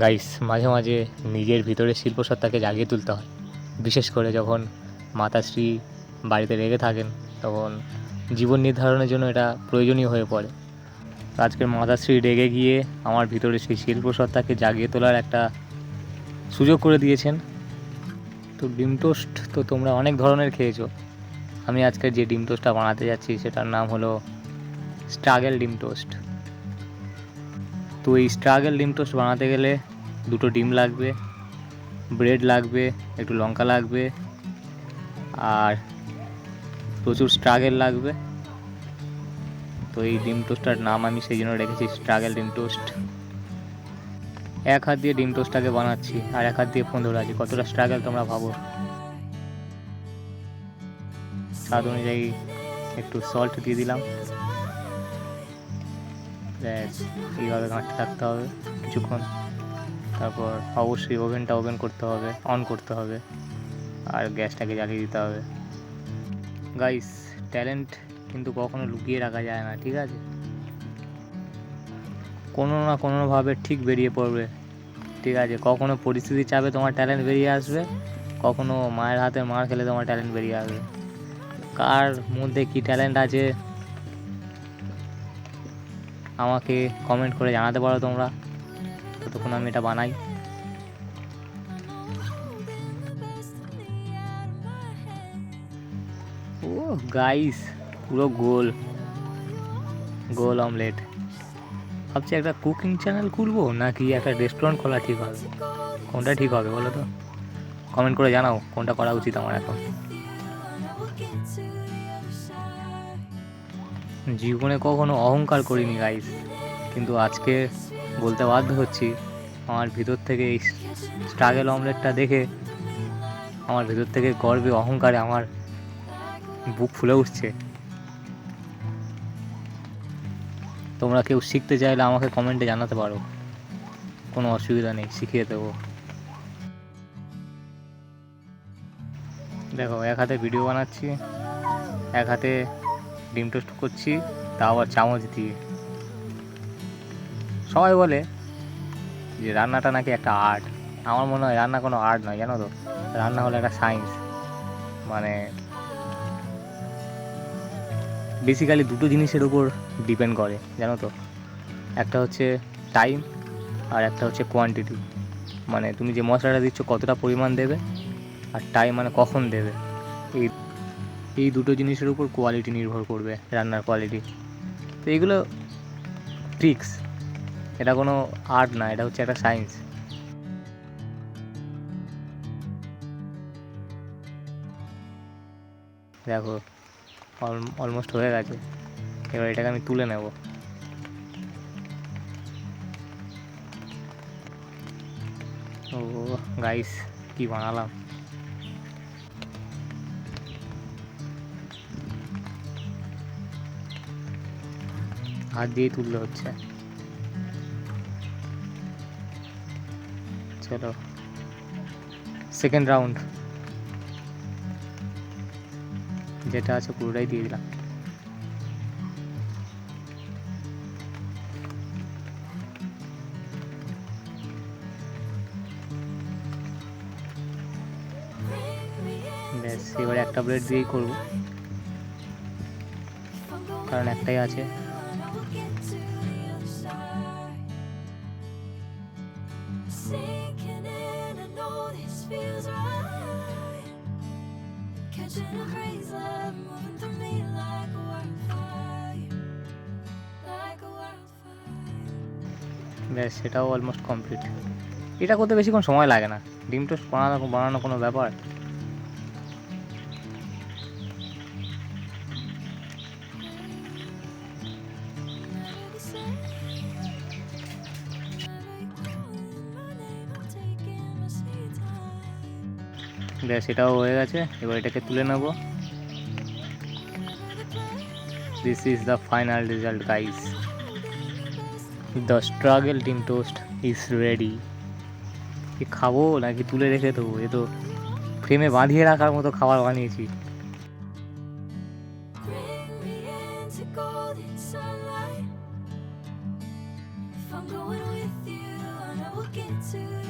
Guys, মাঝে মাঝে নিজের ভিতরে শিল্পসত্তাকে জাগিয়ে তুলতে হয়, বিশেষ করে যখন মাতাশ্রী বাড়িতে রেগে থাকেন, তখন জীবন নির্ধারণের জন্য এটা প্রয়োজনীয় হয়ে পড়ে। আজকের মাতাশ্রী রেগে গিয়ে আমার ভিতরে সেই শিল্পসত্তাকে জাগিয়ে তোলার একটা সুযোগ করে দিয়েছেন। তো ডিম টোস্ট তো তোমরা অনেক ধরনের খেয়েছো। আমি আজকে যে ডিম টোস্টটা বানাতে যাচ্ছি সেটার নাম হলো স্ট্রাগেল ডিম টোস্ট। তো এই স্ট্রাগেল ডিম টোস্ট বানাতে গেলে দুটো ডিম লাগবে, ব্রেড লাগবে, একটু লঙ্কা লাগবে, আর প্রচুর স্ট্রাগেল লাগবে। তো এই ডিম টোস্টটার নাম আমি সেই জন্য রেখেছি স্ট্রাগেল ডিম টোস্ট। এক হাত দিয়ে ডিম টোস্টটাকে বানাচ্ছি আর এক হাত দিয়ে ফোন ধরে আছি, কতটা স্ট্রাগল তোমরা ভাবো। স্বাদ অনুযায়ী একটু সল্ট দিয়ে দিলাম। ব্যাস, এইভাবে ঘাঁটতে থাকতে হবে কিছুক্ষণ। তারপর অবশ্যই ওভেনটা অন করতে হবে আর গ্যাসটাকে জ্বালিয়ে দিতে হবে। গাইস, ট্যালেন্ট কিন্তু কখনো লুকিয়ে রাখা যায় না, ঠিক আছে? কোনো না কোনোভাবে ঠিক বেরিয়ে পড়বে, ঠিক আছে? কখনো পরিস্থিতির চাপে তোমার ট্যালেন্ট বেরিয়ে আসবে, কখনো মায়ের হাতে মার খেলে তোমার ট্যালেন্ট বেরিয়ে আসবে। কার মধ্যে কী ট্যালেন্ট আছে আমাকে কমেন্ট করে জানাতে পারো তোমরা, ততক্ষণ আমি এটা বানাই। ও গাইস, পুরো গোল গোল অমলেট। ভাবছি একটা কুকিং চ্যানেল খুলবো নাকি একটা রেস্টুরেন্ট খোলা ঠিক হবে, কোনটা ঠিক হবে বলো তো? কমেন্ট করে জানাও কোনটা করা উচিত আমার এখন। জীবনে কখনো অহংকার করিনি গাইস, কিন্তু আজকে বলতে বাধ্য হচ্ছি, আমার ভিতর থেকে এই স্ট্রাগেল অমলেটটা দেখে আমার ভিতর থেকে গর্বে অহংকারে আমার বুক ফুলে উঠছে। তোমরা কেউ শিখতে চাইলে আমাকে কমেন্টে জানাতে পারো, কোনো অসুবিধা নেই, শিখিয়ে দেবো। দেখো, এক হাতে ভিডিও বানাচ্ছি, এক হাতে ডিম টোস্ট করছি, তা আবার চামচ দিয়ে। সবাই বলে যে রান্নাটা নাকি একটা আর্ট। আমার মনে হয় রান্না কোনো আর্ট নয়, জানো তো? রান্না হলো একটা সায়েন্স। মানে বেসিক্যালি দুটো জিনিসের উপর ডিপেন্ড করে, জানো তো? একটা হচ্ছে টাইম আর একটা হচ্ছে কোয়ান্টিটি। মানে তুমি যে মশলাটা দিচ্ছ কতটা পরিমাণ দেবে, আর টাইম মানে কখন দেবে। এই এই দুটো জিনিসের উপর কোয়ালিটি নির্ভর করবে, রান্নার কোয়ালিটি। তো এইগুলো ট্রিক্স, এটা কোনো আর্ট না, এটা হচ্ছে একটা সায়েন্স। দেখো, অলমোস্ট হয়ে গেছে, এবার এটাকে আমি তুলে নেব। ও গাইস, কি বানালাম! হাত দিয়েই তুলতে হচ্ছে। চলো, সেকেন্ড রাউন্ড যেটা আছে পুরোটাই দিয়ে দিলাম। ব্যাস, এবারে একটা ব্রেড দিয়েই করবো, কারণ একটাই আছে। ব্যাস, সেটাও অলমোস্ট কমপ্লিট। এটা করতে বেশিক্ষণ সময় লাগে না, ডিম টোস্ট বানানো কোনো ব্যাপার। ব্যাস, এটাও হয়ে গেছে, এবার এটাকে তুলে নেব। This is the final result guys, the struggle ডিম টোস্ট ইজ রেডি। কি খাবো নাকি তুলে রেখে দেবো? এ তো ফ্রেমে বাঁধিয়ে রাখার মতো খাবার বানিয়েছি। get to